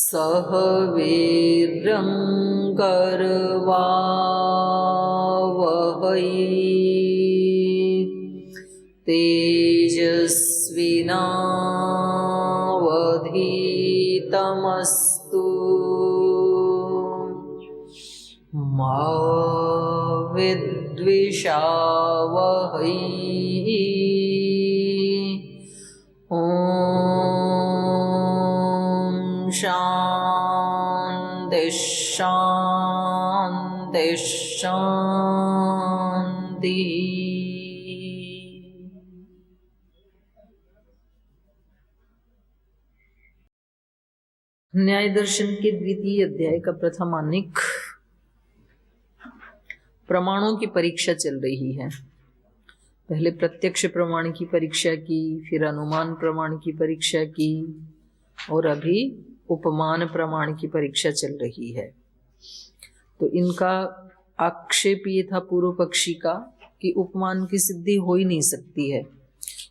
सह वीर्यं करवावहै तेजस्विनावधीतमस्तु मा विद्विषावहै। शांति शांति शांति। न्याय दर्शन के द्वितीय अध्याय का प्रथम आनिक प्रमाणों की परीक्षा चल रही है। पहले प्रत्यक्ष प्रमाण की परीक्षा की, फिर अनुमान प्रमाण की परीक्षा की और अभी उपमान प्रमाण की परीक्षा चल रही है। तो इनका आक्षेप ये था पूर्व पक्षी का कि उपमान की सिद्धि हो ही नहीं सकती है,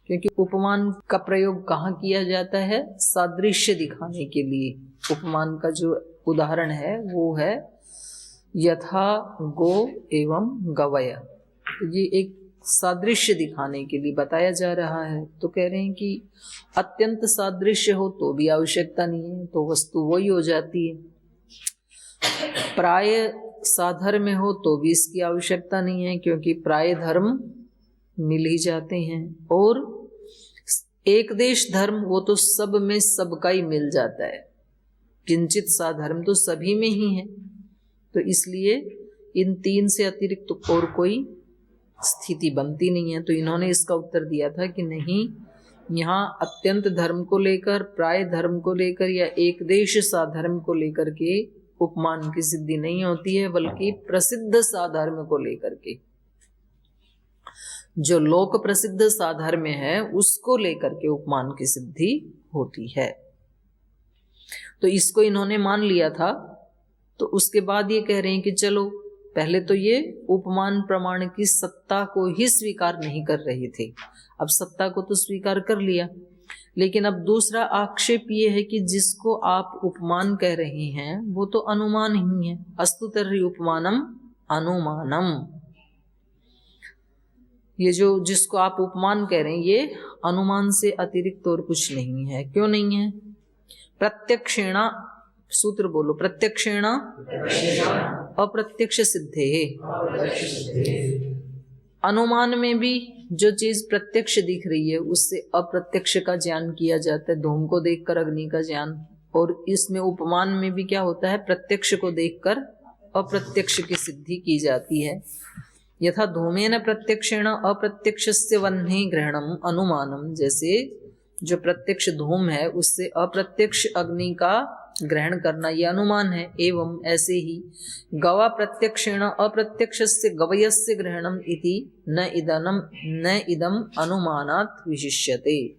क्योंकि उपमान का प्रयोग कहाँ किया जाता है? सादृश्य दिखाने के लिए। उपमान का जो उदाहरण है वो है यथा गो एवं गवय। ये एक सादृश्य दिखाने के लिए बताया जा रहा है। तो कह रहे हैं कि अत्यंत सादृश्य हो तो भी आवश्यकता नहीं है, तो वस्तु वही हो जाती है। प्राय साधर्म्य हो तो भी इसकी आवश्यकता नहीं है, क्योंकि प्राय धर्म मिल ही जाते हैं। और एक देश धर्म वो तो सब में सबका ही मिल जाता है। किंचित साधर्म तो सभी में ही है। तो इसलिए इन तीन से अतिरिक्त तो और कोई स्थिति बनती नहीं है। तो इन्होंने इसका उत्तर दिया था कि नहीं, यहाँ अत्यंत धर्म को लेकर, प्राय धर्म को लेकर या एक देश साधर्म को लेकर के उपमान की सिद्धि नहीं होती है, बल्कि प्रसिद्ध साधर्म को लेकर के, जो लोक प्रसिद्ध साधर्म है उसको लेकर के उपमान की सिद्धि होती है। तो इसको इन्होंने मान लिया था। तो उसके बाद ये कह रहे हैं कि चलो, पहले तो ये उपमान प्रमाण की सत्ता को ही स्वीकार नहीं कर रहे थे, अब सत्ता को तो स्वीकार कर लिया। लेकिन अब दूसरा आक्षेप ये है कि जिसको आप उपमान कह रहे हैं वो तो अनुमान ही है। अस्तु तर्हि उपमानम अनुमानम। ये जो जिसको आप उपमान कह रहे हैं ये अनुमान से अतिरिक्त और कुछ नहीं है। क्यों नहीं है? प्रत्यक्षेण, सूत्र बोलो, प्रत्यक्षेण अप्रत्यक्ष सिद्धे। अनुमान में भी जो चीज प्रत्यक्ष दिख रही है उससे अप्रत्यक्ष का ज्ञान किया जाता है, धूम को देखकर अग्नि का ज्ञान। और इसमें उपमान में भी क्या होता है? प्रत्यक्ष को देखकर अप्रत्यक्ष की सिद्धि की जाती है। यथा धूमेन प्रत्यक्षेण अप्रत्यक्षस्य वह्नि ग्रहणम अनुमानम। जैसे जो प्रत्यक्ष धूम है उससे अप्रत्यक्ष अग्नि का ग्रहण करना ये अनुमान है। एवं ऐसे ही गवा प्रत्यक्षेण अप्रत्यक्षस्य गवयस्य ग्रहणम इति न इदम अनुमानात् विशिष्यते।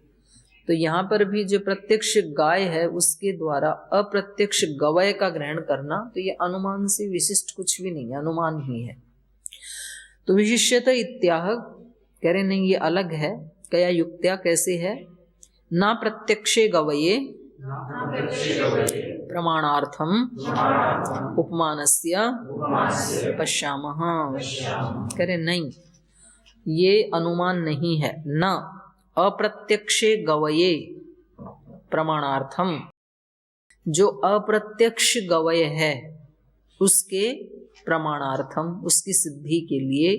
तो यहाँ पर भी जो प्रत्यक्ष गाय है उसके द्वारा अप्रत्यक्ष गवय का ग्रहण करना, तो ये अनुमान से विशिष्ट कुछ भी नहीं है, अनुमान ही है। तो विशिष्यते इत्याह कह रहे नहीं, ये अलग है। क्या युक्त्या, कैसे है? ना प्रत्यक्षे गवये प्रमाणार्थम उपमानस्य पश्यामः। कह रहे नहीं, ये अनुमान नहीं है। न अप्रत्यक्षे गवये प्रमाणार्थम, जो अप्रत्यक्ष गवय है उसके प्रमाणार्थम, उसकी सिद्धि के लिए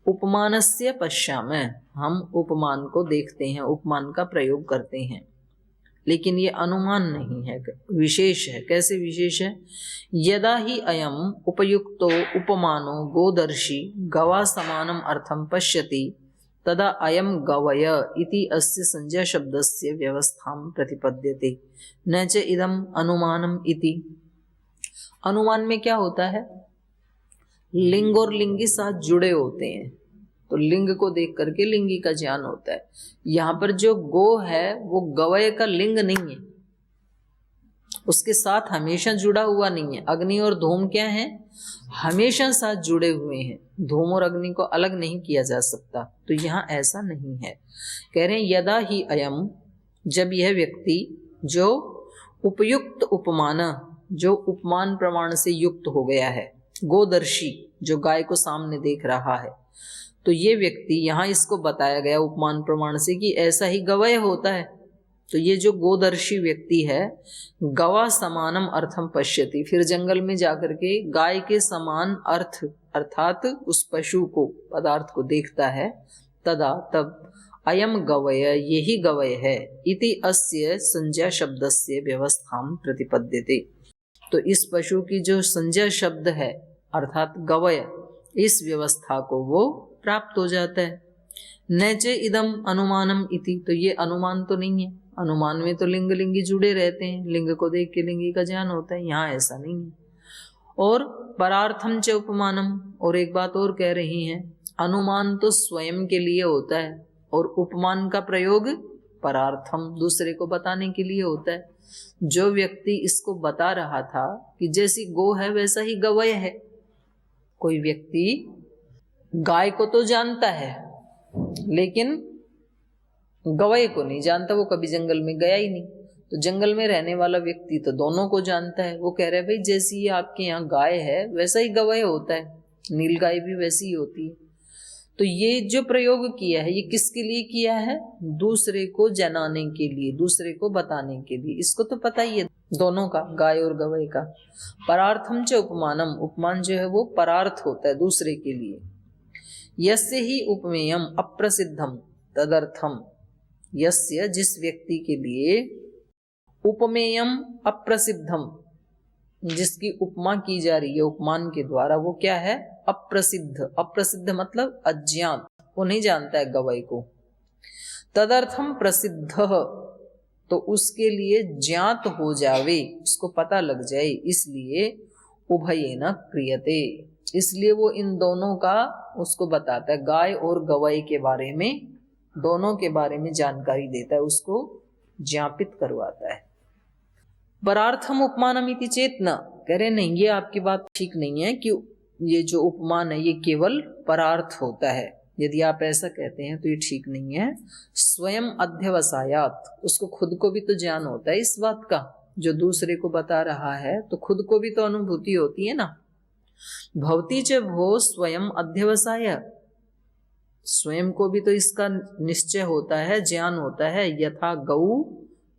उपमानस्य पश्यामः, हम उपमान को देखते हैं, उपमान का प्रयोग करते हैं। लेकिन ये अनुमान नहीं है, विशेष है। कैसे विशेष है? यदा ही अयम उपयुक्तो उपमानो गोदर्शी गवा समानम अर्थम पश्यति तदा अयम गवय इति अस्य संज्ञा शब्दस्य व्यवस्थां प्रतिपद्यते न च इदम अनुमानम इति। अनुमान में क्या होता है? लिंग और लिंगी साथ जुड़े होते हैं, तो लिंग को देख करके लिंगी का ज्ञान होता है। यहाँ पर जो गो है वो गवय का लिंग नहीं है, उसके साथ हमेशा जुड़ा हुआ नहीं है। अग्नि और धूम क्या है? हमेशा साथ जुड़े हुए हैं, धूम और अग्नि को अलग नहीं किया जा सकता। तो यहाँ ऐसा नहीं है। कह रहे हैं यदा ही अयम, जब यह व्यक्ति जो उपयुक्त उपमान, जो उपमान प्रमाण से युक्त हो गया है, गोदर्शी जो गाय को सामने देख रहा है, तो ये व्यक्ति, यहाँ इसको बताया गया उपमान प्रमाण से कि ऐसा ही गवय होता है। तो ये जो गोदर्शी व्यक्ति है, गवा समानम अर्थम पश्यति, फिर जंगल में जाकर के गाय के समान अर्थ अर्थात उस पशु को, पदार्थ को देखता है। तदा तब अयम गवय, यही गवय है, इति अस्य संज्ञा शब्दस्य व्यवस्थां प्रतिपद्यते। तो इस पशु की जो संज्ञा शब्द है अर्थात गवय, इस व्यवस्था को वो प्राप्त हो जाता है। नैचे इदम अनुमानम इति, तो ये अनुमान तो नहीं है। अनुमान में तो लिंग लिंगी जुड़े रहते हैं, लिंग को देख के लिंगी का ज्ञान होता है, यहाँ ऐसा नहीं है। और परार्थम च उपमानम, और एक बात और कह रही हैं, अनुमान तो स्वयं के लिए होता है और उपमान का प्रयोग परार्थम, दूसरे को बताने के लिए होता है। जो व्यक्ति इसको बता रहा था कि जैसी गो है वैसा ही गवय है, कोई व्यक्ति गाय को तो जानता है लेकिन गवय को नहीं जानता, वो कभी जंगल में गया ही नहीं। तो जंगल में रहने वाला व्यक्ति तो दोनों को जानता है। वो कह रहे भाई जैसी ये आपके यहाँ गाय है वैसा ही गवय होता है, नील गाय भी वैसी ही होती है। तो ये जो प्रयोग किया है ये किसके लिए किया है? दूसरे को जनाने के लिए, दूसरे को बताने के लिए। इसको तो पता ही है दोनों का, गाय और गवय का। परार्थम च उपमानम, उपमान जो है वो परार्थ होता है दूसरे के लिए। यस्य ही उपमेयम अप्रसिद्धम तदर्थम, यस्य जिस व्यक्ति के लिए उपमेयम अप्रसिद्धम, जिसकी उपमा की जा रही है उपमान के द्वारा, वो क्या है? अप्रसिद्ध। अप्रसिद्ध मतलब अज्ञात, वो नहीं जानता है गवय को। तदर्थम प्रसिद्ध, तो उसके लिए ज्ञात हो जावे, उसको पता लग जाए, इसलिए उभयेन क्रियते, इसलिए वो इन दोनों का उसको बताता है, गाय और गवय के बारे में, दोनों के बारे में जानकारी देता है, उसको ज्ञापित करवाता है। परार्थम उपमानमिति चेत न, कह रहे नहीं, ये आपकी बात ठीक नहीं है कि ये जो उपमान है ये केवल परार्थ होता है। यदि आप ऐसा कहते हैं तो ये ठीक नहीं है। स्वयं अध्यवसायात, उसको खुद को भी तो ज्ञान होता है इस बात का, जो दूसरे को बता रहा है तो खुद को भी तो अनुभूति होती है ना। भवती च भो स्वयं अध्यवसाय, स्वयं को भी तो इसका निश्चय होता है, ज्ञान होता है। यथा गौ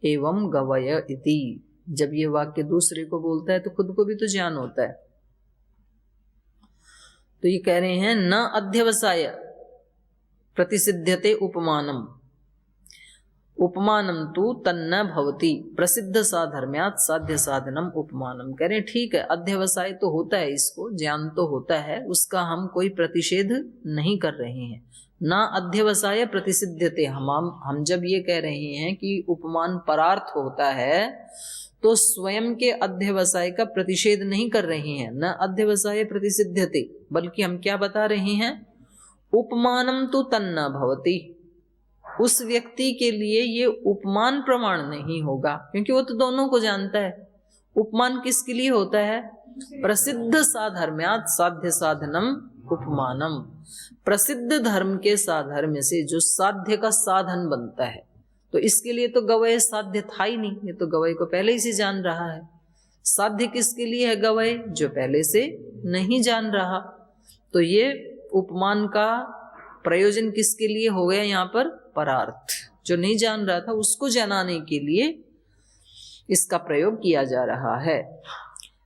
एवं गवय इति, जब ये वाक्य दूसरे को बोलता है तो खुद को भी तो ज्ञान होता है। तो ये कह रहे हैं न अध्यवसाय प्रतिसिध्यते उपमानम, उपमानम तु तन्न भवति प्रसिद्ध साधर्म्यात् साध्य साधनम उपमानम। कह रहे हैं ठीक है, अध्यवसाय तो होता है, इसको ज्ञान तो होता है, उसका हम कोई प्रतिषेध नहीं कर रहे हैं। ना अध्यवसाय प्रतिसिध्यते, हम जब ये कह रहे हैं कि उपमान परार्थ होता है तो स्वयं के अध्यवसाय का प्रतिषेध नहीं कर रहे हैं। न अध्यवसाय प्रतिसिध्यते, बल्कि हम क्या बता रहे हैं? उपमानम तु तन्न भवति, उस व्यक्ति के लिए ये उपमान प्रमाण नहीं होगा, क्योंकि वो तो दोनों को जानता है। उपमान किसके लिए होता है? प्रसिद्ध साधर्म्यात् साध्य साधनम उपमानम, प्रसिद्ध धर्म के साधर्म्य से जो साध्य का साधन बनता है। तो इसके लिए तो गवय साध्य था ही नहीं, ये तो गवय को पहले ही से जान रहा है। साध्य किसके लिए है? गवय, जो पहले से नहीं जान रहा। तो ये उपमान का प्रयोजन किसके लिए हो गया यहाँ पर? परार्थ, जो नहीं जान रहा था उसको जनाने के लिए इसका प्रयोग किया जा रहा है।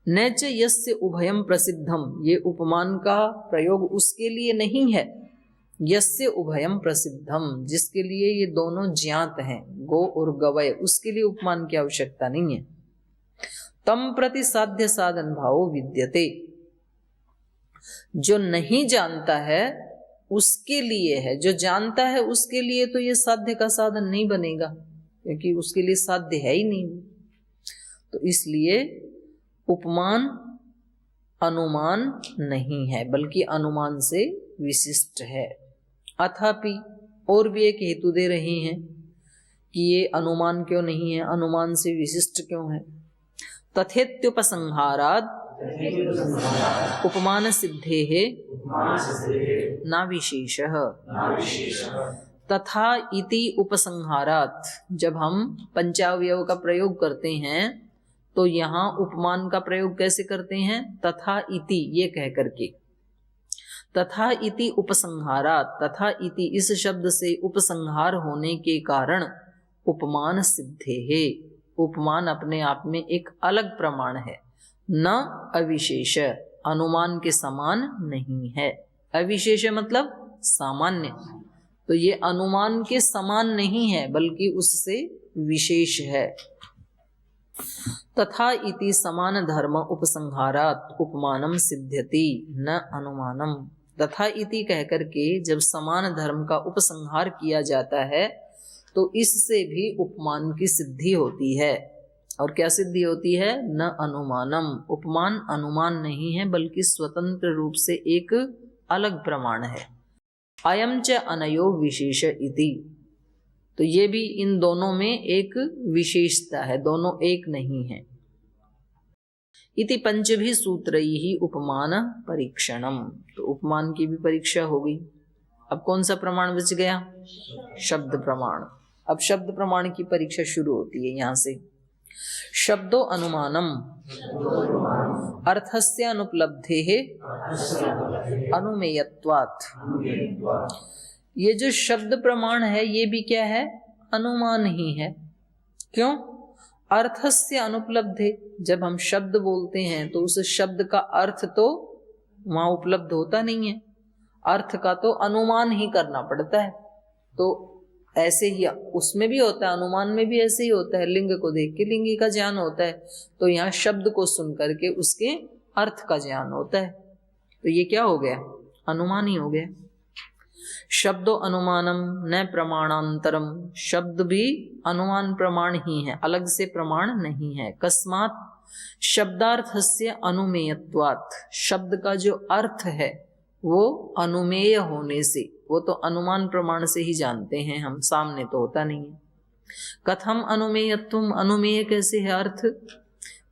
नैच यस्य उभयम प्रसिद्धम, ये उपमान का प्रयोग उसके लिए नहीं है। यस्य उभयम प्रसिद्धम, जिसके लिए ये दोनों ज्ञात हैं, गो और गवय, उसके लिए उपमान की आवश्यकता नहीं है। तम प्रति साध्य साधन भाव विद्यते, जो नहीं जानता है उसके लिए है, जो जानता है उसके लिए तो ये साध्य का साधन नहीं बनेगा, क्योंकि उसके लिए साध्य है ही नहीं। तो इसलिए उपमान अनुमान नहीं है, बल्कि अनुमान से विशिष्ट है। अथापि और भी एक हेतु दे रहे हैं कि ये अनुमान क्यों नहीं है, अनुमान से विशिष्ट क्यों है। तथेत्युपसंहाराद उपमान सिद्धेः न विशेषः, तथा इति उपसंहारात, जब हम पंचावयव का प्रयोग करते हैं तो यहाँ उपमान का प्रयोग कैसे करते हैं? तथा इति ये कह करके। तथा इति उपसंहारात, तथा इति इस शब्द से उपसंहार होने के कारण उपमान सिद्धे है, उपमान अपने आप में एक अलग प्रमाण है। न अविशेष, अनुमान के समान नहीं है। अविशेष मतलब सामान्य, तो ये अनुमान के समान नहीं है बल्कि उससे विशेष है। तथा इति समान धर्म उपसंहारात उपमानम सिद्ध्यति न अनुमानम। तथा इति कहकर के जब समान धर्म का उपसंहार किया जाता है तो इससे भी उपमान की सिद्धि होती है। और क्या सिद्धि होती है? न अनुमानम, उपमान अनुमान नहीं है बल्कि स्वतंत्र रूप से एक अलग प्रमाण है। अयम च अनयो विशेष इति, तो ये भी इन दोनों में एक विशेषता है, दोनों एक नहीं है। इति पंचभी सूत्रैहि उपमान परीक्षणम, तो उपमान की भी परीक्षा हो गई। अब कौन सा प्रमाण बच गया? शब्द प्रमाण। अब शब्द प्रमाण की परीक्षा शुरू होती है यहाँ से। शब्दो अनुमानम अर्थस्य अनुपलब्धेः अनुमेयत्वात्। ये जो शब्द प्रमाण है ये भी क्या है? अनुमान ही है। क्यों? अर्थस्य अनुपलब्धे, जब हम शब्द बोलते हैं तो उस शब्द का अर्थ तो वहां उपलब्ध होता नहीं है, अर्थ का तो अनुमान ही करना पड़ता है। तो ऐसे ही उसमें भी होता है, अनुमान में भी ऐसे ही होता है। लिंग को देख के लिंगी का ज्ञान होता है, तो यहाँ शब्द को सुन करके उसके अर्थ का ज्ञान होता है। तो ये क्या हो गया? अनुमान ही हो गया। शब्दो अनुमानम न प्रमाणांतरम, शब्द भी अनुमान प्रमाण ही है, अलग से प्रमाण नहीं है। कस्मात् शब्दार्थस्य अनुमेयत्वात्, शब्द का जो अर्थ है वो अनुमेय होने से, वो तो अनुमान प्रमाण से ही जानते हैं हम, सामने तो होता नहीं है। कथम अनुमेयत्वम, अनुमेय कैसे है अर्थ?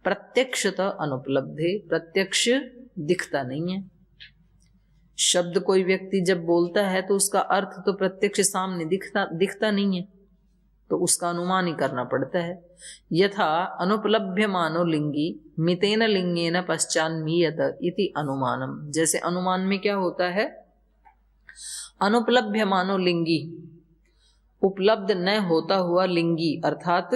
प्रत्यक्षतः अनुपलब्धे, प्रत्यक्ष दिखता नहीं है। शब्द कोई व्यक्ति जब बोलता है तो उसका अर्थ तो प्रत्यक्ष सामने दिखता नहीं है, तो उसका अनुमान ही करना पड़ता है। यथा अनुपलभ्यमानो लिंगी मितेन लिंगेन पश्चान्मीयत इति अनुमानम, जैसे अनुमान में क्या होता है? अनुपलभ्यमानो लिंगी, उपलब्ध न होता हुआ लिंगी, अर्थात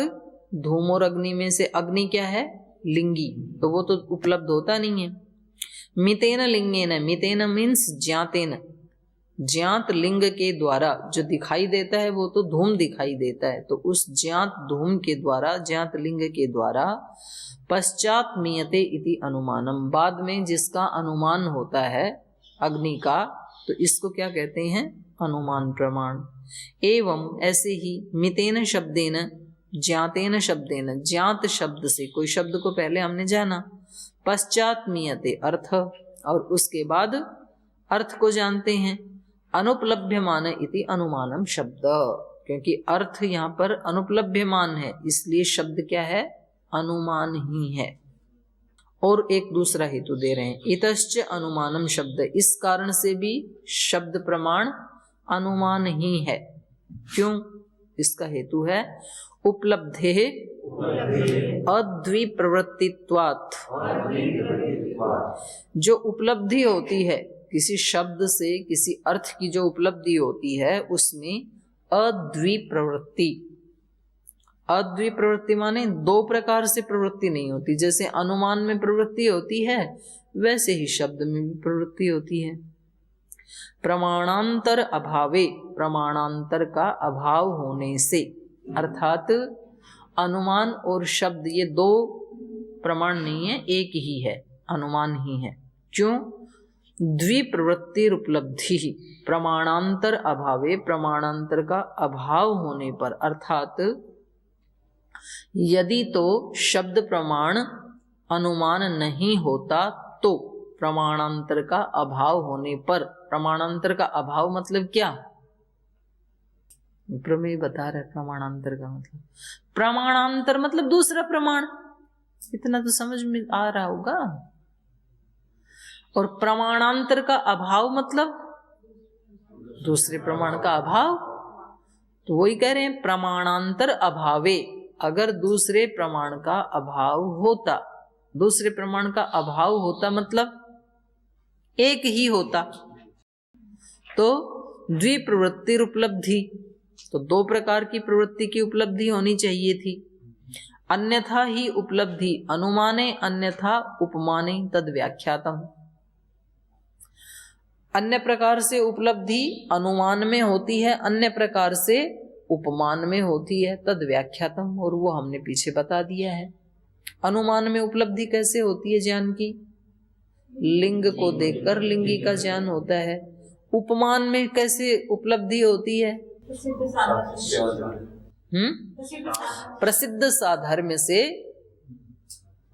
धूम और अग्नि में से अग्नि क्या है? लिंगी, तो वो तो उपलब्ध होता नहीं है। मितेन लिंगेन, मितेन मीन्स ज्ञातेन, ज्ञात लिंग के द्वारा जो दिखाई देता है वो तो धूम दिखाई देता है, तो उस ज्ञात धूम के द्वारा, ज्ञात लिंग के द्वारा पश्चात मीयते इति अनुमानम, बाद में जिसका अनुमान होता है अग्नि का, तो इसको क्या कहते हैं? अनुमान प्रमाण। एवं ऐसे ही मितेन शब्देन ज्ञातेन शब्देन, ज्ञात शब्द से, कोई शब्द को पहले हमने जाना, पश्चात मीयते अर्थ, और उसके बाद अर्थ को जानते हैं। अनुपलभ्यमान इति अनुमानम शब्द, क्योंकि अर्थ यहाँ पर अनुपलभ्यमान है इसलिए शब्द क्या है? अनुमान ही है। और एक दूसरा हेतु दे रहे हैं, इतश्च अनुमानम शब्द, इस कारण से भी शब्द प्रमाण अनुमान ही है। क्यों? इसका हेतु है उपलब्धे अद्विप्रवृत्तित्वात्, जो उपलब्धि होती है किसी शब्द से, किसी अर्थ की जो उपलब्धि होती है उसमें अद्विप्रवृत्ति, अद्विप्रवृत्ति माने दो प्रकार से प्रवृत्ति नहीं होती। जैसे अनुमान में प्रवृत्ति होती है वैसे ही शब्द में भी प्रवृत्ति होती है। प्रमाणांतर अभावे, प्रमाणांतर का अभाव होने से, अर्थात अनुमान और शब्द ये दो प्रमाण नहीं है, एक ही है, अनुमान ही है। क्यों? द्विप्रवृत्ति उपलब्धि, प्रमाणांतर अभावे, प्रमाणांतर का अभाव होने पर, अर्थात यदि तो शब्द प्रमाण अनुमान नहीं होता तो प्रमाणांतर का अभाव होने पर, प्रमाणांतर का अभाव मतलब क्या? प्रमेय बता रहे प्रमाणांतर का मतलब, प्रमाणांतर मतलब दूसरा प्रमाण, इतना तो समझ में आ रहा होगा। और प्रमाणांतर का अभाव मतलब दूसरे प्रमाण का अभाव, तो वही कह रहे हैं प्रमाणांतर अभावे, अगर दूसरे प्रमाण का अभाव होता, दूसरे प्रमाण का अभाव होता मतलब एक ही होता तो द्विप्रवृत्ति उपलब्धि, तो दो प्रकार की प्रवृत्ति की उपलब्धि होनी चाहिए थी। अन्यथा ही उपलब्धि अनुमाने अन्यथा उपमाने तद व्याख्यातम, अन्य प्रकार से उपलब्धि अनुमान में होती है, अन्य प्रकार से उपमान में होती है, तद व्याख्यातम, और वो हमने पीछे बता दिया है। अनुमान में उपलब्धि कैसे होती है ज्ञान की? लिंग को देखकर लिंगी का ज्ञान होता है। उपमान में कैसे उपलब्धि होती है? प्रसिद्ध साधर्म्य से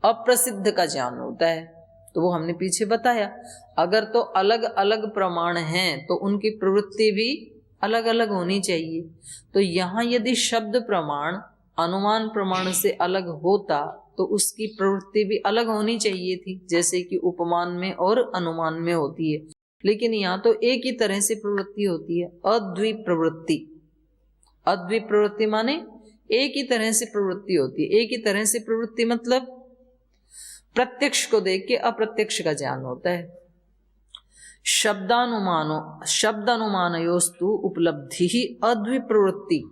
अप्रसिद्ध का ज्ञान होता है, तो वो हमने पीछे बताया। अगर तो अलग अलग प्रमाण हैं तो उनकी प्रवृत्ति भी अलग अलग होनी चाहिए। तो यहाँ यदि शब्द प्रमाण अनुमान प्रमाण से अलग होता तो उसकी प्रवृत्ति भी अलग होनी चाहिए थी, जैसे कि उपमान में और अनुमान में होती है। लेकिन यहाँ तो एक ही तरह से प्रवृत्ति होती है, अद्विप्रवृत्ति। अद्विप्रवृत्ति माने एक ही तरह से प्रवृत्ति होती है। एक ही तरह से प्रवृत्ति मतलब प्रत्यक्ष को देख के अप्रत्यक्ष का ज्ञान होता है। शब्दानुमानयोस्तु उपलब्धि ही अद्विप्रवृत्ति।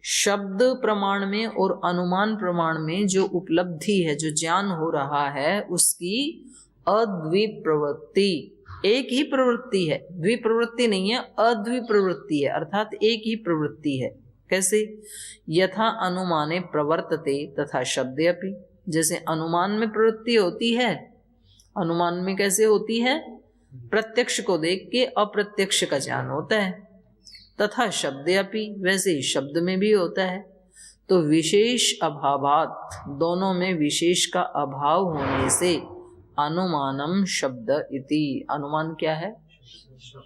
शब्द प्रमाण में और अनुमान प्रमाण में जो उपलब्धि है, जो ज्ञान हो रहा है, उसकी अद्विप्रवृत्ति, एक ही प्रवृत्ति है, द्विप्रवृत्ति नहीं है, अद्विप्रवृत्ति है, अर्थात एक ही प्रवृत्ति है। कैसे? यथा अनुमाने प्रवर्तते तथा शब्दे अपि, जैसे अनुमान में प्रवृत्ति होती है, अनुमान में कैसे होती है? प्रत्यक्ष को देख के अप्रत्यक्ष का ज्ञान होता है। तथा शब्दे अपि, वैसे ही शब्द में भी होता है। तो विशेष अभावात, दोनों में विशेष का अभाव होने से अनुमानम शब्द इति, अनुमान क्या है?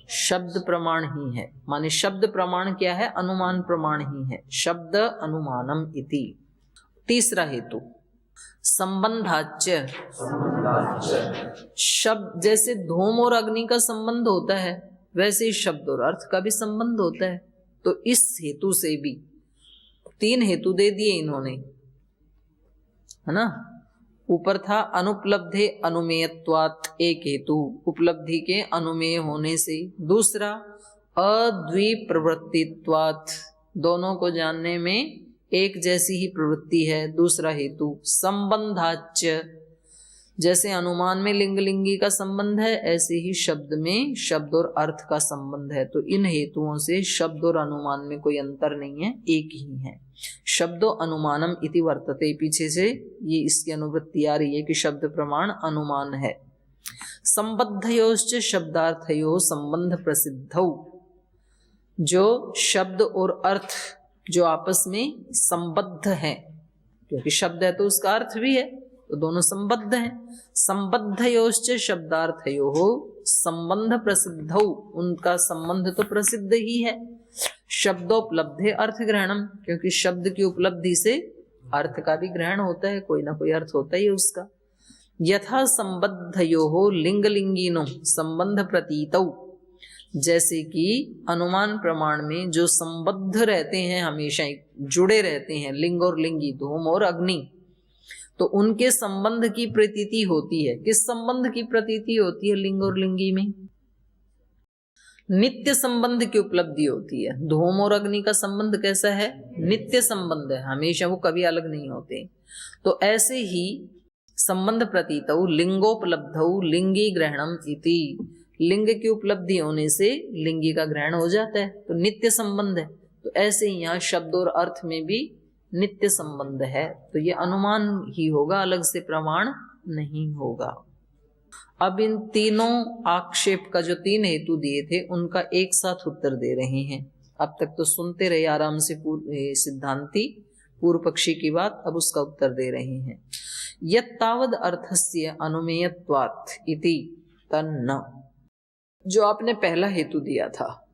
शब्द प्रमाण ही है, माने शब्द प्रमाण क्या है? अनुमान प्रमाण ही है, शब्द अनुमानम इति। तीसरा हेतु संबंधाच्य, शब्द जैसे धूम और अग्नि का संबंध होता है वैसे ही शब्द और अर्थ का भी संबंध होता है। तो इस हेतु से भी तीन हेतु दे दिए इन्होंने, है ना। ऊपर था अनुपलब्धे अनुमेयत्वात् एक हेतु, उपलब्धि के अनुमेय होने से। दूसरा अद्विप्रवृत्तित्वात्, दोनों को जानने में एक जैसी ही प्रवृत्ति है, दूसरा हेतु। संबंधाच्य, जैसे अनुमान में लिंग लिंगी का संबंध है, ऐसे ही शब्द में शब्द और अर्थ का संबंध है। तो इन हेतुओं से शब्द और अनुमान में कोई अंतर नहीं है, एक ही है। शब्दो अनुमानम इति वर्तते, पीछे से ये इसकी अनुवृत्ति आ रही है कि शब्द प्रमाण अनुमान है। संबद्धयोश्च शब्दार्थयो संबंध प्रसिद्धौ, जो शब्द और अर्थ जो आपस में संबद्ध हैं, क्योंकि शब्द है तो उसका अर्थ भी है, तो दोनों संबद्ध हैं। संबद्धयोश्च शब्दार्थयो संबंध प्रसिद्धौ, उनका संबंध तो प्रसिद्ध ही है। शब्दोपलब्धे अर्थ ग्रहणम, क्योंकि शब्द की उपलब्धि से अर्थ का भी ग्रहण होता है, कोई ना कोई अर्थ होता ही है उसका। यथा संबद्धयो लिंग लिंगिनो संबंध प्रतीतौ, जैसे कि अनुमान प्रमाण में जो संबद्ध रहते हैं, हमेशा जुड़े रहते हैं, लिंग और लिंगी, धूम और अग्नि, तो उनके संबंध की प्रतीति होती है। किस संबंध की प्रतीति होती है लिंग और लिंगी में? नित्य संबंध की उपलब्धि होती है। धूम और अग्नि का संबंध कैसा है? नित्य संबंध है, हमेशा वो कभी अलग नहीं होते। तो ऐसे ही संबंध प्रतीतौ लिंगोपलब्धौ लिंगी ग्रहणम इति, लिंग की उपलब्धि होने से लिंगी का ग्रहण हो जाता है, तो नित्य संबंध है। तो ऐसे ही यहाँ शब्द और अर्थ में भी नित्य संबंध है, तो ये अनुमान ही होगा, अलग से प्रमाण नहीं होगा। अब इन तीनों आक्षेप का जो तीन हेतु दिए थे उनका एक साथ उत्तर दे रहे हैं। अब तक तो सुनते रहे आराम से सिद्धांती पूर्व पक्षी की बात, अब उसका उत्तर दे रहे हैं। यत्तावद अर्थस्य अनुमेयत्वात् इति तन्न, जो आपने पहला हेतु दिया था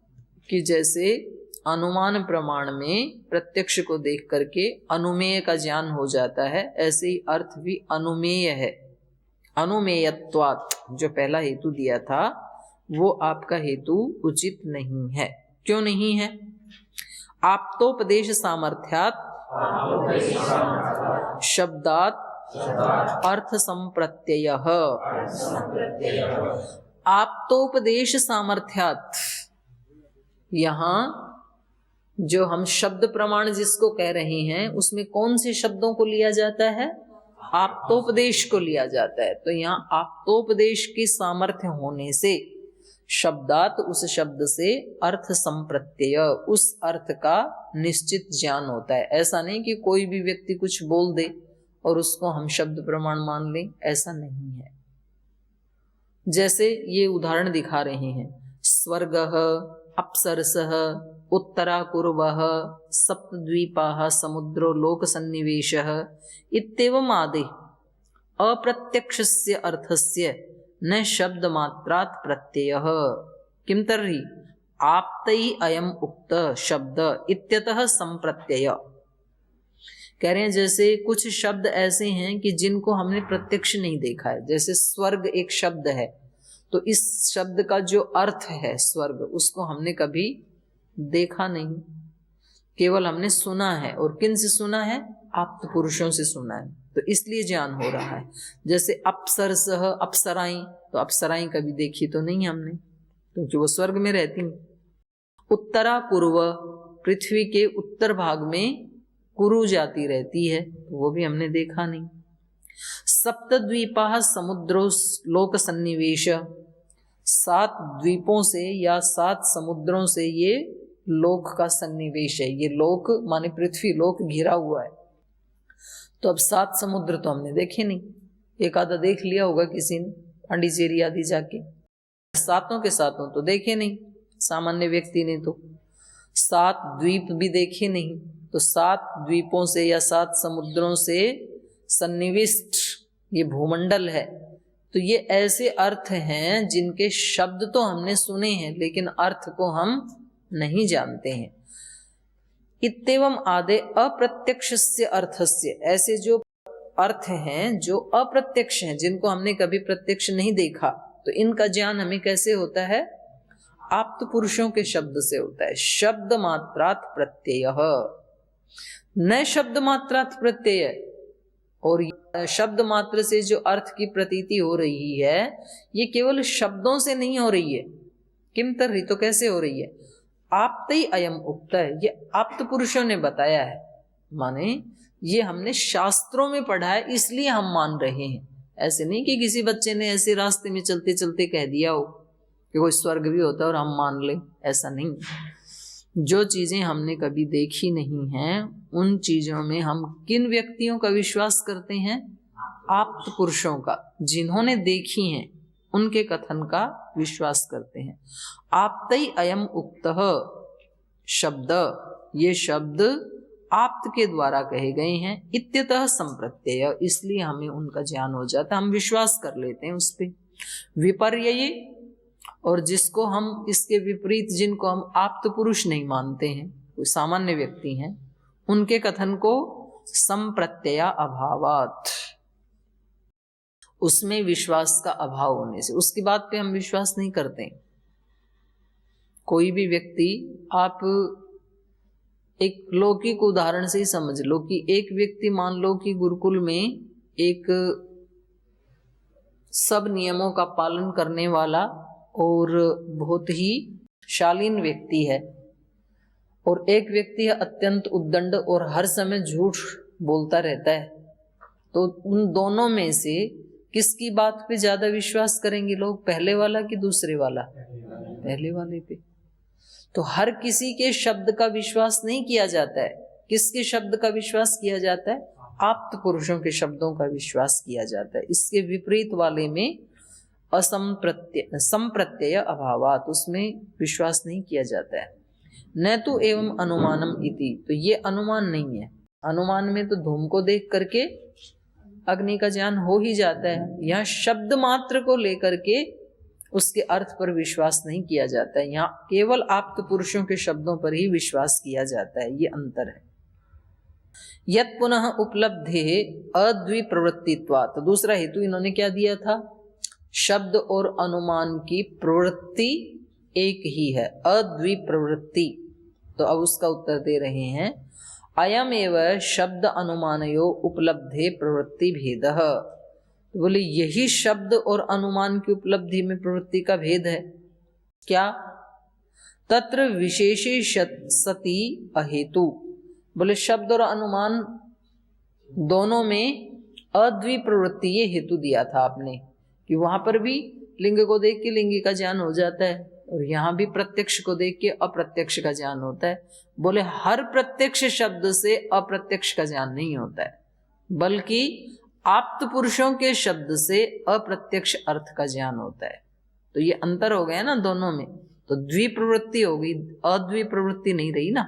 कि जैसे अनुमान प्रमाण में प्रत्यक्ष को देख करके अनुमेय का ज्ञान हो जाता है, ऐसे ही अर्थ भी अनुमेय है। अनुमेयत्वात् जो पहला हेतु दिया था वो आपका हेतु उचित नहीं है। क्यों नहीं है? आप्तोपदेश सामर्थ्यात् शब्दात अर्थ संप्रत्ययः आप्तोपदेश सामर्थ्यात्। यहाँ जो हम शब्द प्रमाण जिसको कह रहे हैं उसमें कौन से शब्दों को लिया जाता है? आप्तोपदेश को लिया जाता है। तो यहाँ आप्तोपदेश के सामर्थ्य होने से शब्दात उस शब्द से अर्थ संप्रत्यय उस अर्थ का निश्चित ज्ञान होता है। ऐसा नहीं कि कोई भी व्यक्ति कुछ बोल दे और उसको हम शब्द प्रमाण मान लें, ऐसा नहीं है। जैसे ये उदाहरण दिखा रहे हैं, स्वर्गः अप्सरसः उत्तराकुर्वः सप्तद्वीपाः समुद्रो लोकसन्निवेशः इत्येवम् आदि अप्रत्यक्षस्य अर्थस्य न शब्दमात्रात् प्रत्ययः किं तर्हि आप्तै अयम् उक्त शब्द इत्यतः संप्रत्यय। कह रहे हैं जैसे कुछ शब्द ऐसे हैं कि जिनको हमने प्रत्यक्ष नहीं देखा है। जैसे स्वर्ग एक शब्द है, तो इस शब्द का जो अर्थ है स्वर्ग, उसको हमने कभी देखा नहीं, केवल हमने सुना है। और किन से सुना है? आप्त पुरुषों से सुना है, तो इसलिए ज्ञान हो रहा है। जैसे अप्सरसः अप्सराएं, तो अप्सराएं कभी देखी तो नहीं हमने, क्योंकि वो स्वर्ग में रहती। उत्तरा कुर्व, पृथ्वी के उत्तर भाग में कुरु जाति रहती है, तो वो भी हमने देखा नहीं। सप्तद्वीपाः समुद्रो लोक सन्निवेश, 7 द्वीपों से या 7 समुद्रों से ये लोक का सन्निवेश है। ये लोक माने पृथ्वी लोक घिरा हुआ है। तो अब 7 समुद्र तो हमने देखे नहीं, एक आधा देख लिया होगा किसी ने पांडिचेरी आदि जाके, 7 के 7 तो देखे नहीं सामान्य व्यक्ति ने। तो 7 द्वीप भी देखे नहीं, तो 7 द्वीपों से या 7 समुद्रों से सन्निविष्ट ये भूमंडल है। तो ये ऐसे अर्थ हैं जिनके शब्द तो हमने सुने हैं लेकिन अर्थ को हम नहीं जानते हैं। इत्येवम् आदे अप्रत्यक्षस्य अर्थस्य, ऐसे जो अर्थ हैं जो अप्रत्यक्ष हैं, जिनको हमने कभी प्रत्यक्ष नहीं देखा, तो इनका ज्ञान हमें कैसे होता है? आप्त पुरुषों के शब्द से होता है। शब्द मात्रात् प्रत्ययः, न शब्द मात्रात् प्रत्यय। और शब्द मात्र से जो अर्थ की प्रतीति हो रही है ये केवल शब्दों से नहीं हो रही है। किम तर्हि, तो कैसे हो रही है? आप्तै अयम् उक्त, ये आप्त पुरुषों ने बताया है, माने ये हमने शास्त्रों में पढ़ा है इसलिए हम मान रहे हैं। ऐसे नहीं कि किसी बच्चे ने ऐसे रास्ते में चलते चलते कह दिया हो कि कोई स्वर्ग भी होता है और हम मान लें, ऐसा नहीं। जो चीजें हमने कभी देखी नहीं हैं उन चीजों में हम किन व्यक्तियों का विश्वास करते हैं? आप्त पुरुषों का, जिन्होंने देखी हैं उनके कथन का विश्वास करते हैं। आप्तै अयम् उक्तः शब्द, ये शब्द आप्त के द्वारा कहे गए हैं। इत्यतः संप्रत्यय, इसलिए हमें उनका ज्ञान हो जाता है, हम विश्वास कर लेते हैं उस पे। विपर्यये, और जिसको हम इसके विपरीत, जिनको हम आप्त पुरुष नहीं मानते हैं, कोई सामान्य व्यक्ति हैं, उनके कथन को संप्रत्यया अभावात्, उसमें विश्वास का अभाव होने से, उसकी बात पे हम विश्वास नहीं करते। कोई भी व्यक्ति, आप एक लौकिक उदाहरण से ही समझ लो कि एक व्यक्ति मान लो कि गुरुकुल में एक सब नियमों का पालन करने वाला और बहुत ही शालीन व्यक्ति है, और एक व्यक्ति है अत्यंत उद्दंड और हर समय झूठ बोलता रहता है। तो उन दोनों में से किसकी बात पे ज्यादा विश्वास करेंगे लोग? पहले वाला कि दूसरे वाला? पहले वाले पे। तो हर किसी के शब्द का विश्वास नहीं किया जाता है। किसके शब्द का विश्वास किया जाता है? आप्त पुरुषों के शब्दों का विश्वास किया जाता है। इसके विपरीत वाले में संप्रत्यय अभावात, उसमें विश्वास नहीं किया जाता है। न तो एवं अनुमानम इति, तो ये अनुमान नहीं है। अनुमान में तो धूम को देख करके अग्नि का ज्ञान हो ही जाता है। यहाँ शब्द मात्र को लेकर के उसके अर्थ पर विश्वास नहीं किया जाता है। यहाँ केवल आप्त पुरुषों के शब्दों पर ही विश्वास किया जाता है, ये अंतर है। यत् पुनः उपलब्धे अद्विप्रवृत्तित्वात्, तो दूसरा हेतु इन्होंने क्या दिया था? शब्द और अनुमान की प्रवृत्ति एक ही है, अद्विप्रवृत्ति। तो अब उसका उत्तर दे रहे हैं, अयम एव शब्द अनुमानयो उपलब्धे प्रवृत्ति भेदः। तो बोले यही शब्द और अनुमान की उपलब्धि में प्रवृत्ति का भेद है। क्या? तत्र विशेषे सति अहेतु। बोले शब्द और अनुमान दोनों में अद्वि प्रवृत्ति, ये हेतु दिया था आपने कि वहां पर भी लिंग को देख के लिंगी का ज्ञान हो जाता है और यहाँ भी प्रत्यक्ष को देख के अप्रत्यक्ष का ज्ञान होता है। बोले हर प्रत्यक्ष शब्द से अप्रत्यक्ष का ज्ञान नहीं होता है, बल्कि आप्त पुरुषों के शब्द से अप्रत्यक्ष अर्थ का ज्ञान होता है। तो ये अंतर हो गया ना दोनों में, तो द्विप्रवृत्ति होगी, अद्वि प्रवृत्ति नहीं रही ना।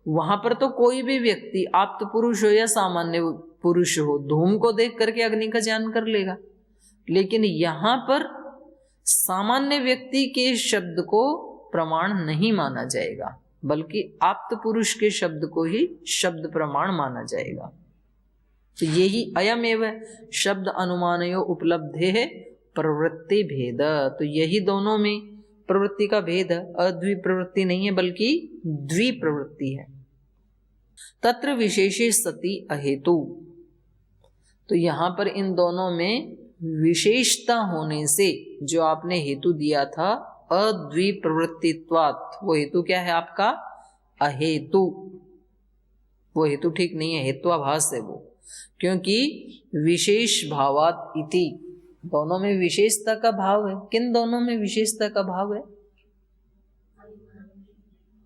वहां पर तो कोई भी व्यक्ति आप्त पुरुष हो या सामान्य पुरुष हो, धूम को देख करके अग्नि का ज्ञान कर लेगा, लेकिन यहां पर सामान्य व्यक्ति के शब्द को प्रमाण नहीं माना जाएगा, बल्कि आप्त पुरुष के शब्द को ही शब्द प्रमाण माना जाएगा। तो यही अयम एव शब्द अनुमानयो उपलब्धे है प्रवृत्ति भेद। तो यही दोनों में प्रवृत्ति का भेद है, अद्वि प्रवृत्ति नहीं है बल्कि द्वि प्रवृत्ति है। तत्र विशेषे सति अहेतु। तो यहां पर इन दोनों में विशेषता होने से जो आपने हेतु दिया था अद्वि प्रवृत्तित्वात्, वो हेतु क्या है आपका? अहेतु। वो हेतु ठीक नहीं है, हेत्वाभास है वो, क्योंकि विशेष भावात इति, दोनों में विशेषता का भाव है। किन दोनों में विशेषता का भाव है?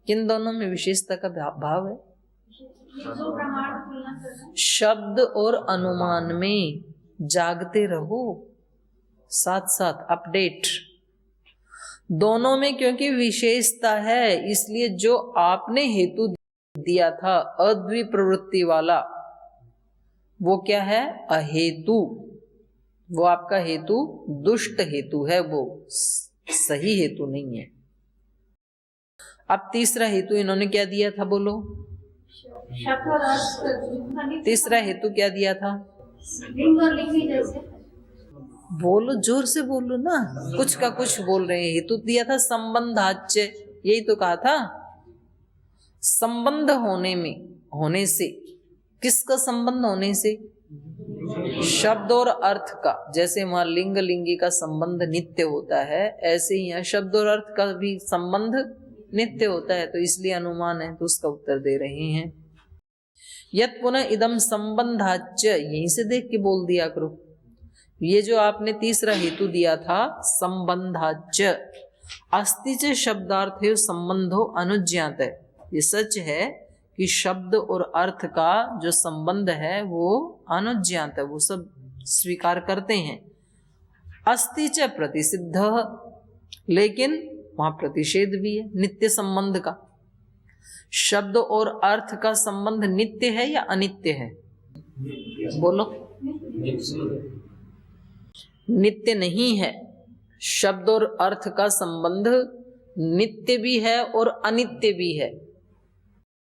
किन दोनों में विशेषता का भाव है? शब्द और अनुमान में जागते रहो, साथ साथ अपडेट दोनों में, क्योंकि विशेषता है। इसलिए जो आपने हेतु दिया था अद्वि प्रवृत्ति वाला, वो क्या है? अहेतु। वो आपका हेतु दुष्ट हेतु है, वो सही हेतु नहीं है। अब तीसरा हेतु इन्होंने क्या दिया था? बोलो। तीसरा हेतु क्या दिया था? बोलो, जोर से बोलो ना, कुछ का कुछ बोल रहे हैं। हेतु दिया था संबंधाच्य, यही तो कहा था। संबंध होने से, किसका संबंध होने से? शब्द और अर्थ का। जैसे वहां लिंग लिंगी का संबंध नित्य होता है, ऐसे ही यहाँ शब्द और अर्थ का भी संबंध नित्य होता है, तो इसलिए अनुमान है। तो उसका उत्तर दे रहे हैं यत पुनः इदम संबंधाच्य, यहीं से देख के बोल दिया करो। ये जो आपने तीसरा हेतु दिया था संबंधाच्य, अस्ति च शब्दार्थ संबंधो अनुज्ञात है। ये सच है कि शब्द और अर्थ का जो संबंध है वो अनुज्ञात है, वो सब स्वीकार करते हैं। अस्ति च प्रतिसिद्ध, लेकिन वहां प्रतिषेध भी है नित्य संबंध का। शब्द और अर्थ का संबंध नित्य है या अनित्य है? बोलो। नित्य नहीं है। शब्द और अर्थ का संबंध नित्य भी है और अनित्य भी है।